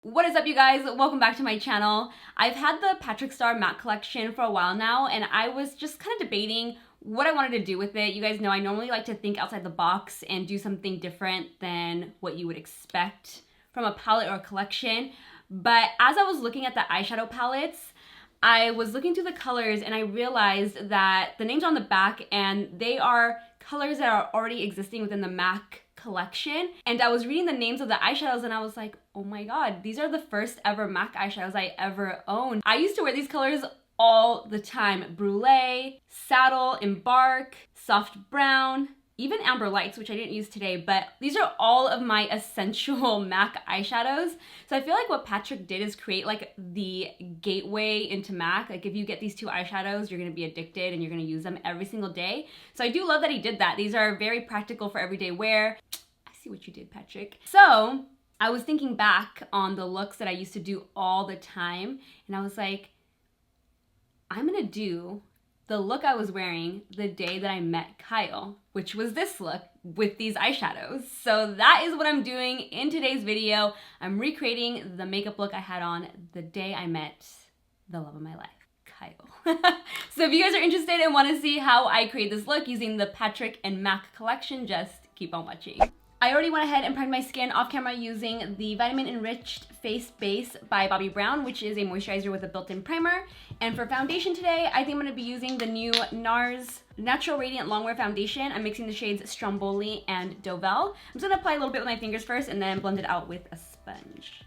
What is up, you guys? Welcome back to my channel. I've had the Patrick Starrr matte collection for a while now, and I was just kind of debating what I wanted to do with it. You guys know I normally like to think outside the box and do something different than what you would expect from a palette or a collection. But as I was looking at the eyeshadow palettes, I was looking through the colors and I realized that the names are on the back and they are colors that are already existing within the MAC collection. And I was reading the names of the eyeshadows and I was like, oh my god, these are the first ever MAC eyeshadows I ever owned. I used to wear these colors all the time. Brulee, Saddle, Embark, Soft Brown, even Amber Lights, which I didn't use today, but these are all of my essential MAC eyeshadows. So I feel like what Patrick did is create like the gateway into MAC. Like if you get these two eyeshadows, you're gonna be addicted and you're gonna use them every single day. So I do love that he did that. These are very practical for everyday wear. I see what you did, Patrick. So I was thinking back on the looks that I used to do all the time, and I was like, I'm gonna do the look I was wearing the day that I met Kyle, which was this look with these eyeshadows. So that is what I'm doing in today's video. I'm recreating the makeup look I had on the day I met the love of my life, Kyle. So if you guys are interested and want to see how I create this look using the Patrick and MAC collection, just keep on watching. I already went ahead and primed my skin off camera using the Vitamin Enriched Face Base by Bobbi Brown, which is a moisturizer with a built-in primer. And for foundation today, I think I'm gonna be using the new NARS Natural Radiant Longwear Foundation. I'm mixing the shades Stromboli and DEAUVELLE. I'm just gonna apply a little bit with my fingers first and then blend it out with a sponge.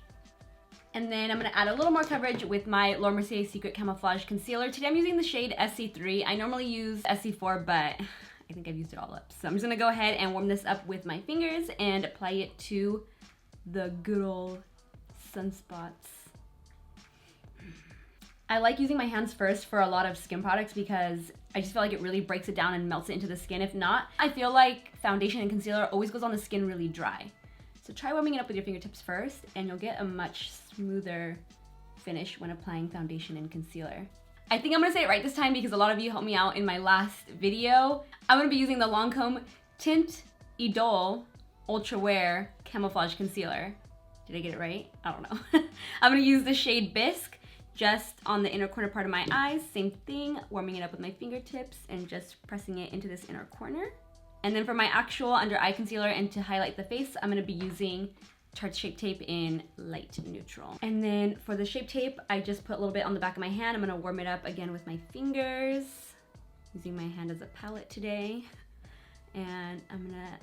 And then I'm gonna add a little more coverage with my Laura Mercier Secret Camouflage Concealer. Today I'm using the shade SC3. I normally use SC4, but I think I've used it all up. So I'm just gonna go ahead and warm this up with my fingers and apply it to the good old sunspots. I like using my hands first for a lot of skin products because I just feel like it really breaks it down and melts it into the skin. If not, I feel like foundation and concealer always goes on the skin really dry. So try warming it up with your fingertips first and you'll get a much smoother finish when applying foundation and concealer. I think I'm gonna say it right this time because a lot of you helped me out in my last video. I'm gonna be using the Lancome Tint IDOLE Ultra Wear Camouflage Concealer. Did I get it right? I don't know. I'm gonna use the shade Bisque just on the inner corner part of my eyes. Same thing, warming it up with my fingertips and just pressing it into this inner corner. And then for my actual under eye concealer and to highlight the face, I'm gonna be using Tarte Shape Tape in light neutral. And then for the Shape Tape, I just put a little bit on the back of my hand. I'm gonna warm it up again with my fingers, using my hand as a palette today. And I'm gonna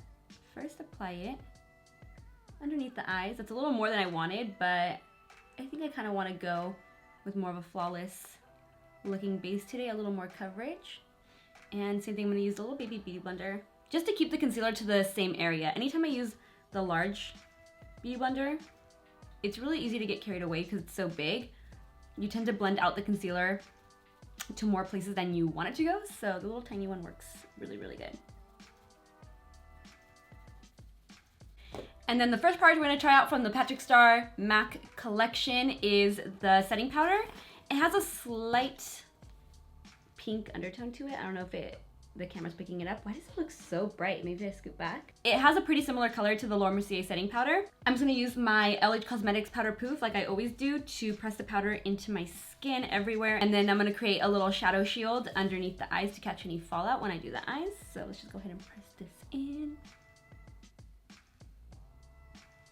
first apply it underneath the eyes. That's a little more than I wanted, but I think I kind of want to go with more of a flawless looking base today, a little more coverage. And same thing, I'm gonna use a little baby beauty blender just to keep the concealer to the same area. Anytime I use the large beauty blender, it's really easy to get carried away because it's so big. You tend to blend out the concealer to more places than you want it to go, so the little tiny one works really, really good. And then the first part we're gonna try out from the Patrick Starrr MAC collection is the setting powder. It has a slight pink undertone to it. I don't know if the camera's picking it up. Why does it look so bright? Maybe I scoot back. It has a pretty similar color to the Laura Mercier setting powder. I'm just gonna use my LH Cosmetics Powder Proof like I always do to press the powder into my skin everywhere. And then I'm gonna create a little shadow shield underneath the eyes to catch any fallout when I do the eyes. So let's just go ahead and press this in.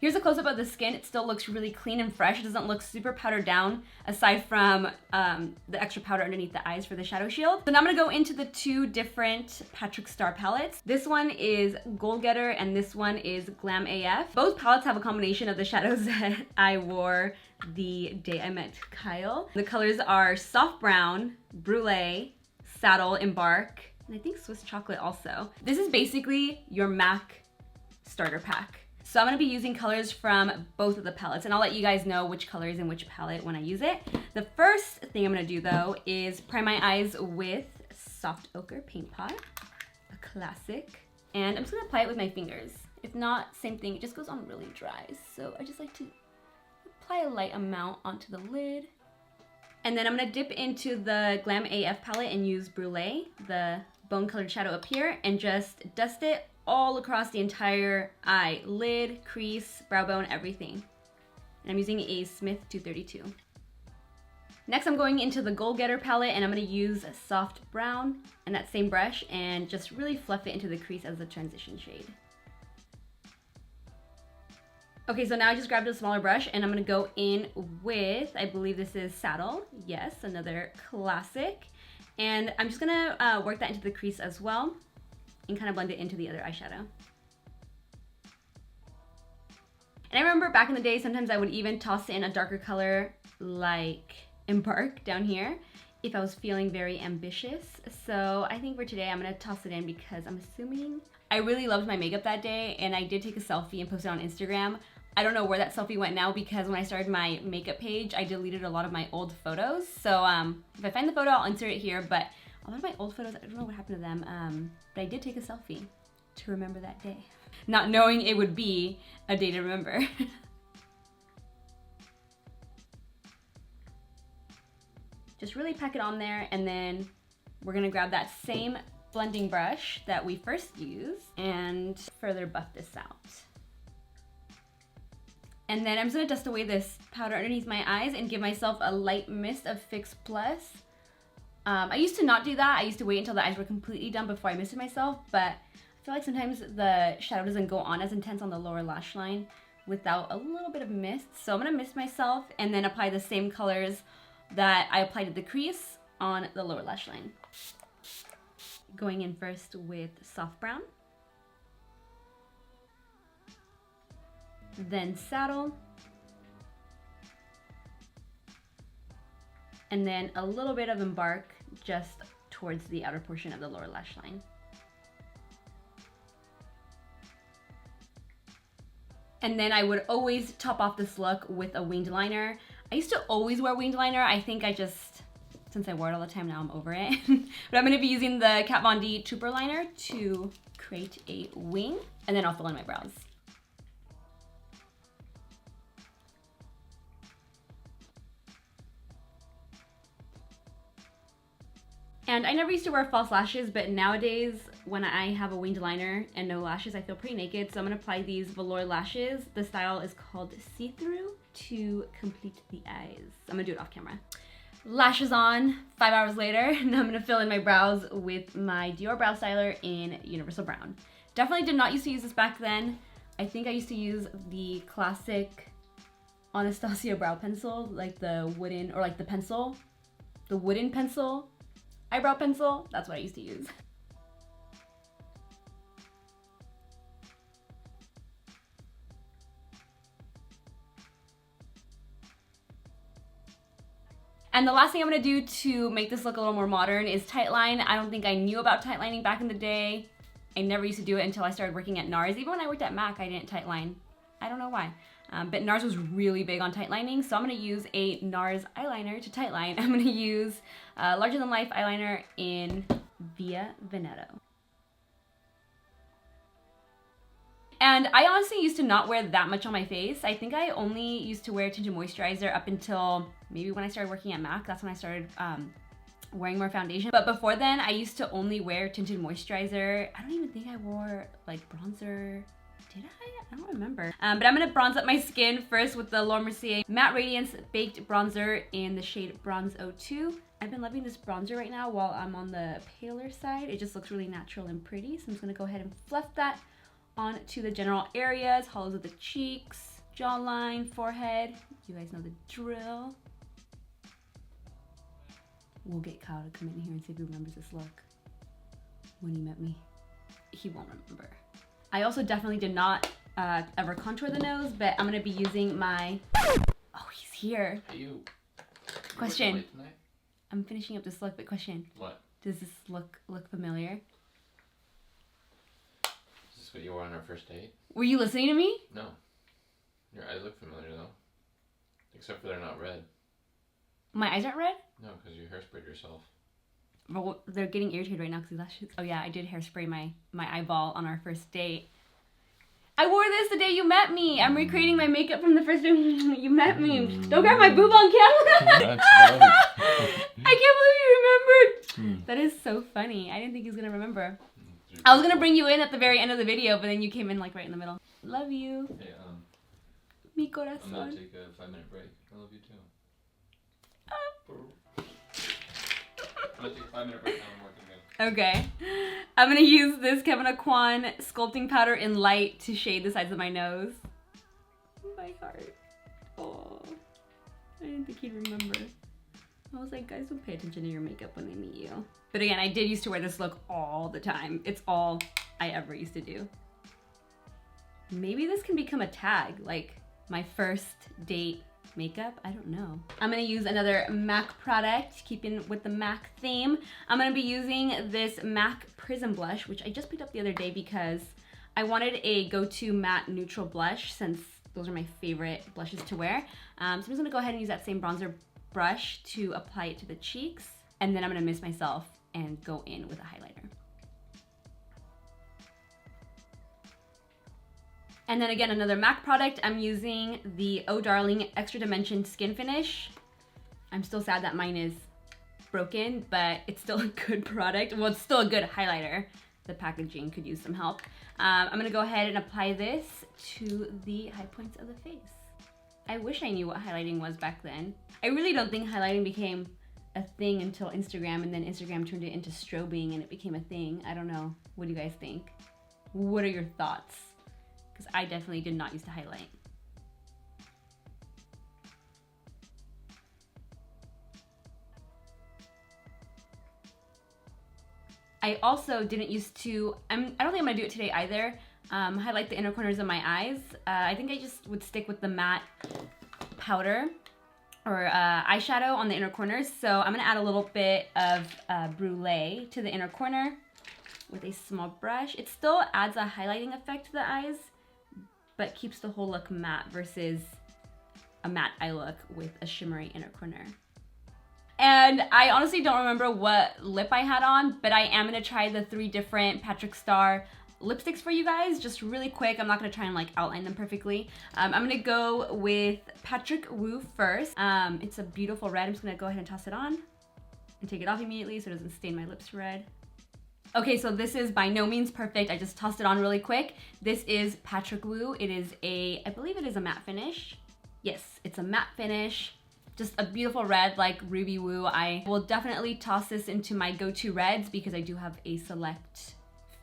Here's a close-up of the skin. It still looks really clean and fresh. It doesn't look super powdered down aside from the extra powder underneath the eyes for the shadow shield. So now I'm gonna go into the two different Patrick Starrr palettes. This one is Goal Getter and this one is Glam AF. Both palettes have a combination of the shadows that I wore the day I met Kyle. The colors are Soft Brown, Brulee, Saddle, Embark, and I think Swiss Chocolate also. This is basically your MAC starter pack. So I'm gonna be using colors from both of the palettes and I'll let you guys know which color is in which palette when I use it. The first thing I'm gonna do though is prime my eyes with Soft Ochre Paint Pot, a classic. And I'm just gonna apply it with my fingers. If not, same thing, it just goes on really dry. So I just like to apply a light amount onto the lid. And then I'm gonna dip into the Glam AF palette and use Brulee, the bone colored shadow up here, and just dust it all across the entire eye, lid, crease, brow bone, everything. And I'm using a Smith 232. Next, I'm going into the Goal Getter palette, and I'm going to use a soft brown and that same brush and just really fluff it into the crease as the transition shade. Okay, so now I just grabbed a smaller brush and I'm going to go in with, I believe this is Saddle. Yes, another classic. And I'm just going to work that into the crease as well and kind of blend it into the other eyeshadow. And I remember back in the day, sometimes I would even toss in a darker color like Embark down here if I was feeling very ambitious. So I think for today I'm gonna toss it in because I'm assuming I really loved my makeup that day, and I did take a selfie and post it on Instagram. I don't know where that selfie went now because when I started my makeup page, I deleted a lot of my old photos. So if I find the photo, I'll insert it here, but a lot of my old photos, I don't know what happened to them, but I did take a selfie to remember that day, not knowing it would be a day to remember. Just really pack it on there, and then we're gonna grab that same blending brush that we first used and further buff this out. And then I'm just gonna dust away this powder underneath my eyes and give myself a light mist of Fix Plus. I used to not do that. I used to wait until the eyes were completely done before I misted myself, but I feel like sometimes the shadow doesn't go on as intense on the lower lash line without a little bit of mist. So I'm gonna mist myself and then apply the same colors that I applied to the crease on the lower lash line. Going in first with soft brown, then Saddle, and then a little bit of Embark just towards the outer portion of the lower lash line. And then I would always top off this look with a winged liner. I used to always wear winged liner. I think I just, since I wore it all the time, now I'm over it. But I'm gonna be using the Kat Von D Trooper liner to create a wing, and then I'll fill in my brows. And I never used to wear false lashes, but nowadays when I have a winged liner and no lashes, I feel pretty naked. So I'm gonna apply these velour lashes. The style is called See-Through to complete the eyes. I'm gonna do it off camera. Lashes on, 5 hours later. Now I'm gonna fill in my brows with my Dior Brow Styler in Universal Brown. Definitely did not used to use this back then. I think I used to use the classic Anastasia brow pencil, like the wooden, or like the pencil, the wooden pencil. Eyebrow pencil, that's what I used to use. And the last thing I'm gonna do to make this look a little more modern is tightline. I don't think I knew about tightlining back in the day. I never used to do it until I started working at NARS. Even when I worked at MAC, I didn't tightline. I don't know why. But NARS was really big on tightlining, so I'm gonna use a NARS eyeliner to tightline. I'm gonna use Larger Than Life eyeliner in Via Vanetto. And I honestly used to not wear that much on my face. I think I only used to wear tinted moisturizer up until maybe when I started working at MAC. That's when I started wearing more foundation. But before then, I used to only wear tinted moisturizer. I don't even think I wore like bronzer. Did I? I don't remember. But I'm gonna bronze up my skin first with the Mercier Matte Radiance Baked Bronzer in the shade Bronze 02. I've been loving this bronzer right now while I'm on the paler side. It just looks really natural and pretty. So I'm just gonna go ahead and fluff that onto the general areas, hollows of the cheeks, jawline, forehead. You guys know the drill. We'll get Kyle to come in here and see if he remembers this look. When he met me, he won't remember. I also definitely did not ever contour the nose, but I'm gonna be using my, oh, he's here. Hey, you. Question. I'm finishing up this look, but question. What? Does this look familiar? Is this what you wore on our first date? Were you listening to me? No. Your eyes look familiar though. Except for they're not red. My eyes aren't red? No, because you hairsprayed yourself. Well, they're getting irritated right now because lashes. Oh yeah, I did hairspray my eyeball on our first date. I wore this the day you met me. I'm recreating my makeup from the first day you met me. Don't grab my boob on camera. I can't believe you remembered. That is so funny. I didn't think he was gonna remember. I was gonna bring you in at the very end of the video, but then you came in like right in the middle. Love you. Hey, Mi I'm gonna corazón. take a 5-minute break. I love you too. I'm gonna take a 5-minute break now. I'm working again. Okay. I'm gonna use this KEVYN Aquan sculpting powder in light to shade the sides of my nose. My heart. Oh. I didn't think he'd remember. I was like, guys, don't pay attention to your makeup when they meet you. But again, I did used to wear this look all the time. It's all I ever used to do. Maybe this can become a tag, like my first date makeup. I don't know. I'm gonna use another MAC product, keeping with the MAC theme. I'm gonna be using this MAC Prism blush, which I just picked up the other day because I wanted a go-to matte neutral blush since those are my favorite blushes to wear. So I'm just gonna go ahead and use that same bronzer brush to apply it to the cheeks. And then I'm gonna miss myself and go in with a highlighter. And then again, another MAC product, I'm using the Oh Darling Extra Dimension Skin Finish. I'm still sad that mine is broken, but it's still a good product. Well, it's still a good highlighter. The packaging could use some help. I'm gonna go ahead and apply this to the high points of the face. I wish I knew what highlighting was back then. I really don't think highlighting became a thing until Instagram, and then Instagram turned it into strobing and it became a thing. I don't know. What do you guys think? What are your thoughts? Because I definitely did not used to highlight. I also didn't used to, I don't think I'm gonna do it today either, highlight the inner corners of my eyes. I think I just would stick with the matte powder or eyeshadow on the inner corners. So I'm gonna add a little bit of brulee to the inner corner with a small brush. It still adds a highlighting effect to the eyes, but keeps the whole look matte versus a matte eye look with a shimmery inner corner. And I honestly don't remember what lip I had on, but I am gonna try the 3 different Patrick Starrr lipsticks for you guys, just really quick. I'm not gonna try and like outline them perfectly. I'm gonna go with Patrick Wu first. It's a beautiful red. I'm just gonna go ahead and toss it on and take it off immediately so it doesn't stain my lips red. Okay, so this is by no means perfect. I just tossed it on really quick. This is Patrick Wu. It is a, I believe it is a matte finish. Yes, it's a matte finish. Just a beautiful red like Ruby Woo. I will definitely toss this into my go-to reds because I do have a select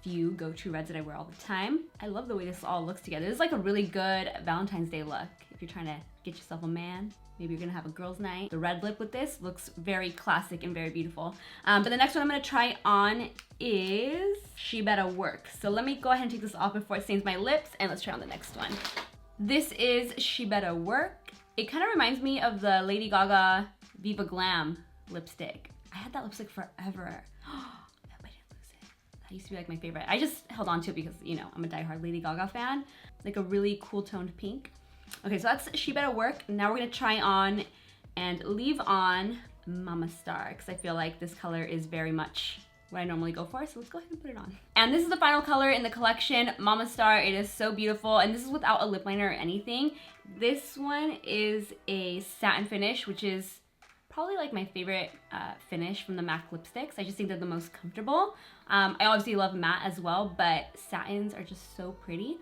few go-to reds that I wear all the time. I love the way this all looks together. This is like a really good Valentine's Day look. If you're trying to get yourself a man, maybe you're gonna have a girls' night. The red lip with this looks very classic and very beautiful. But the next one I'm gonna try on is She Better Work. So let me go ahead and take this off before it stains my lips, and let's try on the next one. This is She Better Work. It kind of reminds me of the Lady Gaga Viva Glam lipstick. I had that lipstick forever. I hope I didn't lose it. That used to be like my favorite. I just held on to it because, you know, I'm a diehard Lady Gaga fan. Like a really cool toned pink. Okay, so that's She Better Work. Now we're gonna try on and leave on Mama Star, because I feel like this color is very much what I normally go for, so let's go ahead and put it on. And this is the final color in the collection, Mama Star. It is so beautiful, and this is without a lip liner or anything. This one is a satin finish, which is probably like my favorite finish from the MAC lipsticks. I just think they're the most comfortable. I obviously love matte as well, but satins are just so pretty.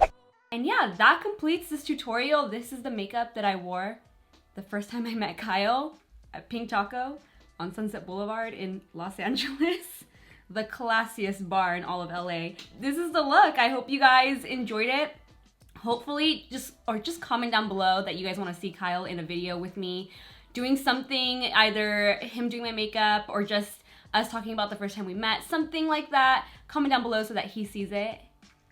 And yeah, that completes this tutorial. This is the makeup that I wore the first time I met Kyle at Pink Taco on Sunset Boulevard in Los Angeles. The classiest bar in all of LA. This is the look. I hope you guys enjoyed it. Hopefully, just comment down below that you guys want to see Kyle in a video with me doing something, either him doing my makeup or just us talking about the first time we met, something like that. Comment down below so that he sees it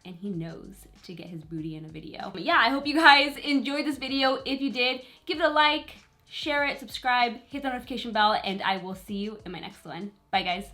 and he knows to get his booty in a video. But yeah, I hope you guys enjoyed this video. If you did, give it a like, share it, subscribe, hit the notification bell, and I will see you in my next one. Bye guys.